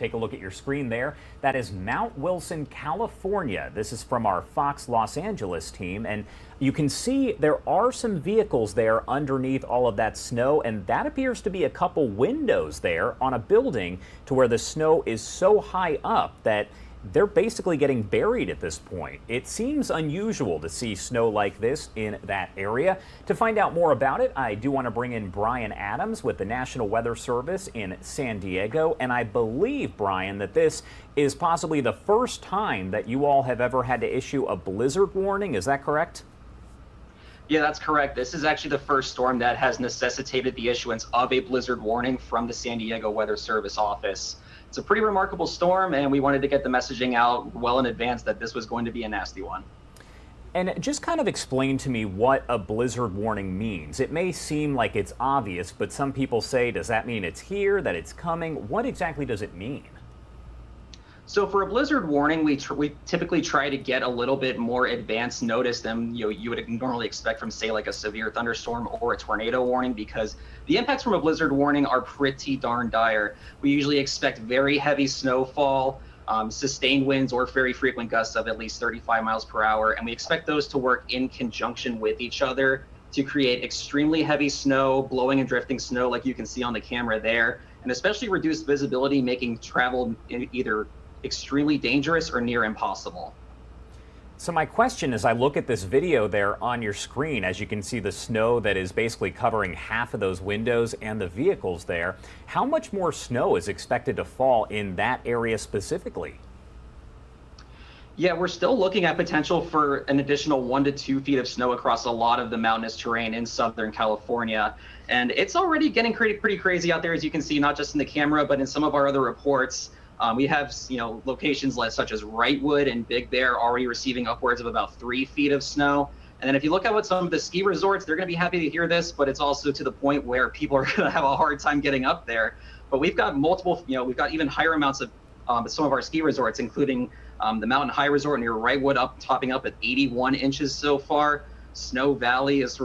take a look at your screen there. That is Mount Wilson, California. This is from our Fox Los Angeles team, and you can see there are some vehicles there underneath all of that snow, and that appears to be a couple windows there on a building to where the snow is so high up that they're basically getting buried at this point. It seems unusual to see snow like this in that area. To find out more about it, I do want to bring in Brian Adams with the National Weather Service in San Diego. And I believe, Brian, that this is possibly the first time that you all have ever had to issue a blizzard warning. Is that correct? Yeah, that's correct. This is actually the first storm that has necessitated the issuance of a blizzard warning from the San Diego Weather Service office. It's a pretty remarkable storm, and we wanted to get the messaging out well in advance that this was going to be a nasty one. And just kind of explain to me what a blizzard warning means. It may seem like it's obvious, but some people say, does that mean it's here, that it's coming? What exactly does it mean? So for a blizzard warning, we typically try to get a little bit more advanced notice than you would normally expect from, say, like a severe thunderstorm or a tornado warning, because the impacts from a blizzard warning are pretty darn dire. We usually expect very heavy snowfall, sustained winds, or very frequent gusts of at least 35 miles per hour, and we expect those to work in conjunction with each other to create extremely heavy snow, blowing and drifting snow like you can see on the camera there, and especially reduced visibility, making travel either extremely dangerous or near impossible. So my question is, I look at this video there on your screen, as you can see the snow that is basically covering half of those windows and the vehicles there. How much more snow is expected to fall in that area specifically? Yeah, we're still looking at potential for an additional 1 to 2 feet of snow across a lot of the mountainous terrain in Southern California. And it's already getting pretty crazy out there, as you can see, not just in the camera, but in some of our other reports. We have, locations such as Wrightwood and Big Bear already receiving upwards of about 3 feet of snow. And then if you look at what some of the ski resorts, they're going to be happy to hear this, but it's also to the point where people are going to have a hard time getting up there. But we've got multiple, we've got even higher amounts of some of our ski resorts, including the Mountain High Resort near Wrightwood, topping up at 81 inches so far. Snow Valley is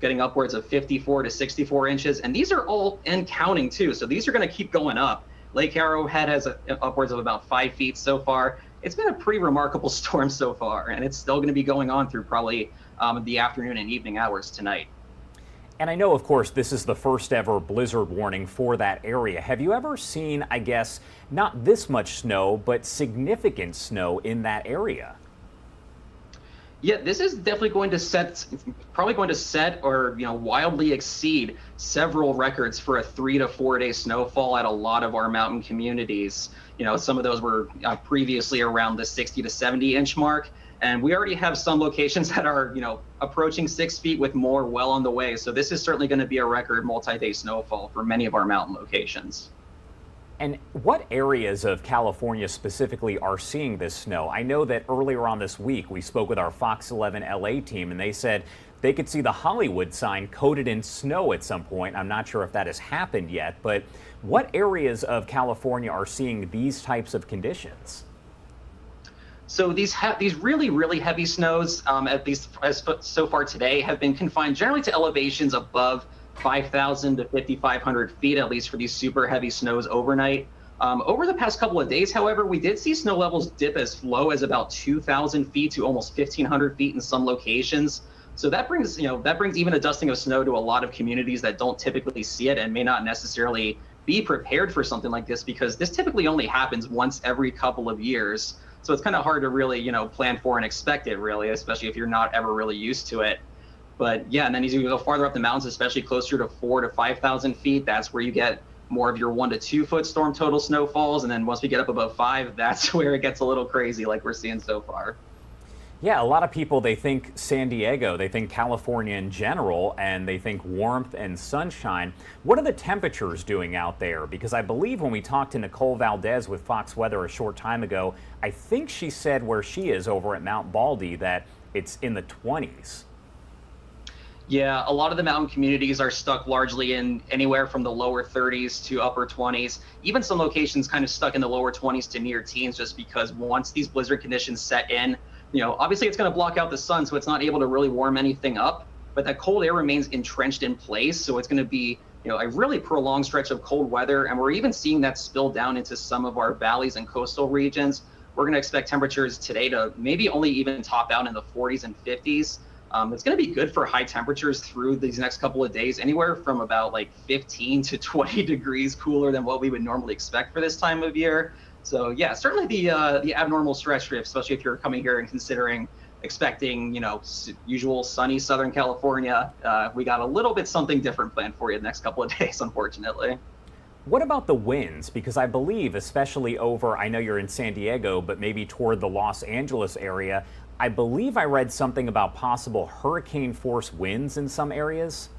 getting upwards of 54 to 64 inches. And these are all and counting too. So these are going to keep going up. Lake Arrowhead has upwards of about 5 feet so far. It's been a pretty remarkable storm so far, and it's still going to be going on through probably the afternoon and evening hours tonight. And I know, of course, this is the first ever blizzard warning for that area. Have you ever seen, I guess, not this much snow, but significant snow in that area? Yeah, this is definitely going to set or wildly exceed several records for a 3 to 4 day snowfall at a lot of our mountain communities. Some of those were previously around the 60 to 70 inch mark, and we already have some locations that are approaching 6 feet, with more well on the way. So this is certainly going to be a record multi-day snowfall for many of our mountain locations. And what areas of California specifically are seeing this snow? I know that earlier on this week we spoke with our Fox 11 LA team, and they said they could see the Hollywood sign coated in snow at some point. I'm not sure if that has happened yet, but what areas of California are seeing these types of conditions? So these really heavy snows, at least so far today, have been confined generally to elevations above 5,000 to 5,500 feet, at least for these super heavy snows overnight. Over the past couple of days, however, we did see snow levels dip as low as about 2,000 feet to almost 1,500 feet in some locations. So that brings even a dusting of snow to a lot of communities that don't typically see it and may not necessarily be prepared for something like this, because this typically only happens once every couple of years. So it's kind of hard to really, plan for and expect it, really, especially if you're not ever really used to it. But yeah, and then as you go farther up the mountains, especially closer to 4,000 to 5,000 feet, that's where you get more of your 1 to 2 foot storm total snowfalls. And then once we get up above 5, that's where it gets a little crazy, like we're seeing so far. Yeah, a lot of people, they think San Diego, they think California in general, and they think warmth and sunshine. What are the temperatures doing out there? Because I believe when we talked to Nicole Valdez with Fox Weather a short time ago, I think she said where she is over at Mount Baldy that it's in the 20s. Yeah, a lot of the mountain communities are stuck largely in anywhere from the lower 30s to upper 20s. Even some locations kind of stuck in the lower 20s to near teens, just because once these blizzard conditions set in, obviously it's going to block out the sun, so it's not able to really warm anything up, but that cold air remains entrenched in place. So it's going to be a really prolonged stretch of cold weather, and we're even seeing that spill down into some of our valleys and coastal regions. We're going to expect temperatures today to maybe only even top out in the 40s and 50s. It's going to be good for high temperatures through these next couple of days, anywhere from about like 15 to 20 degrees cooler than what we would normally expect for this time of year. So yeah, certainly the abnormal stretch, especially if you're coming here and considering expecting, usual sunny Southern California. We got a little bit something different planned for you the next couple of days, unfortunately. What about the winds? Because I believe, especially over, I know you're in San Diego, but maybe toward the Los Angeles area, I believe I read something about possible hurricane force winds in some areas.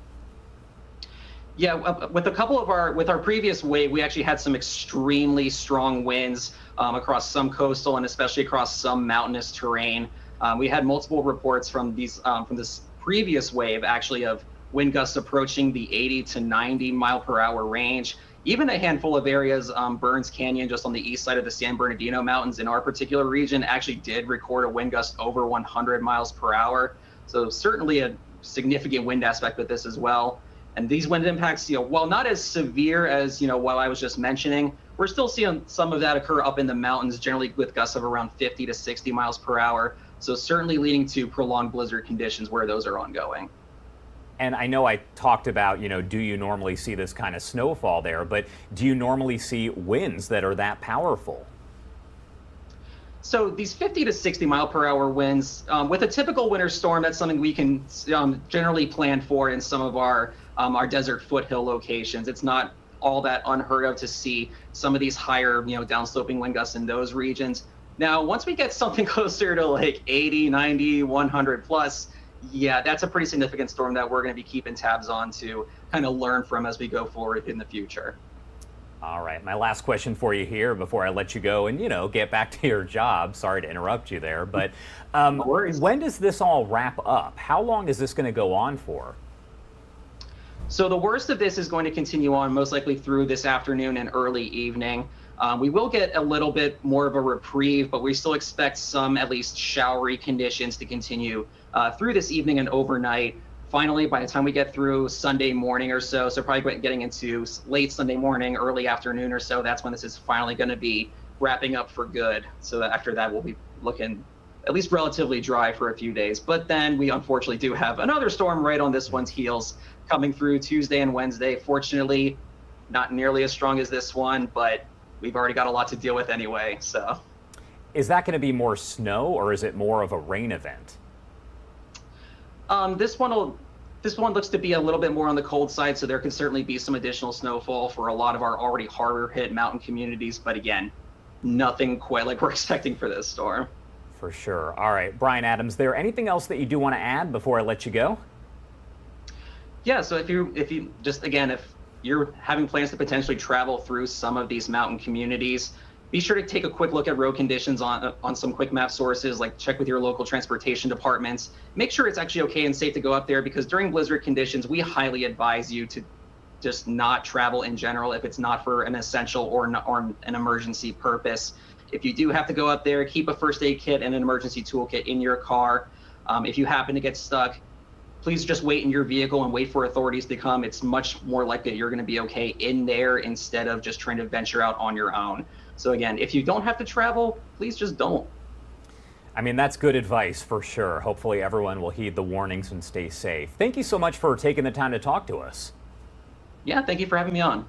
Yeah, with our previous wave, we actually had some extremely strong winds across some coastal and especially across some mountainous terrain. We had multiple reports from this previous wave, actually, of wind gusts approaching the 80 to 90 mile per hour range. Even a handful of areas, Burns Canyon, just on the east side of the San Bernardino Mountains in our particular region, actually did record a wind gust over 100 miles per hour. So certainly a significant wind aspect with this as well. And these wind impacts, while not as severe as, what I was just mentioning, we're still seeing some of that occur up in the mountains, generally with gusts of around 50 to 60 miles per hour. So certainly leading to prolonged blizzard conditions where those are ongoing. And I know I talked about, do you normally see this kind of snowfall there, but do you normally see winds that are that powerful? So these 50 to 60 mile per hour winds, with a typical winter storm, that's something we can generally plan for in some of our desert foothill locations. It's not all that unheard of to see some of these higher, downsloping wind gusts in those regions. Now, once we get something closer to like 80, 90, 100 plus, yeah, that's a pretty significant storm that we're going to be keeping tabs on to kind of learn from as we go forward in the future. All right, my last question for you here before I let you go and, get back to your job. Sorry to interrupt you there, but No worries. when does this all wrap up? How long is this going to go on for? So the worst of this is going to continue on most likely through this afternoon and early evening. We will get a little bit more of a reprieve, but we still expect some at least showery conditions to continue through this evening and overnight. Finally, by the time we get through Sunday morning or so probably getting into late Sunday morning, early afternoon or so, that's when this is finally going to be wrapping up for good. So that after that, we'll be looking at least relatively dry for a few days. But then we unfortunately do have another storm right on this one's heels coming through Tuesday and Wednesday. Fortunately, not nearly as strong as this one, but we've already got a lot to deal with anyway. So, Is that going to be more snow or is it more of a rain event? this one looks to be a little bit more on the cold side, so there can certainly be some additional snowfall for a lot of our already harder hit mountain communities. But again, nothing quite like we're expecting for this storm. For sure. All right, Brian Adams, there anything else that you do want to add before I let you go? Yeah, so if you just, again, if you're having plans to potentially travel through some of these mountain communities, be sure to take a quick look at road conditions on some quick map sources, like check with your local transportation departments. Make sure it's actually okay and safe to go up there, because during blizzard conditions, we highly advise you to just not travel in general if it's not for an essential or an emergency purpose. If you do have to go up there, keep a first aid kit and an emergency toolkit in your car. If you happen to get stuck, please just wait in your vehicle and wait for authorities to come. It's much more likely that you're going to be okay in there instead of just trying to venture out on your own. So again, if you don't have to travel, please just don't. I mean, that's good advice for sure. Hopefully everyone will heed the warnings and stay safe. Thank you so much for taking the time to talk to us. Yeah, thank you for having me on.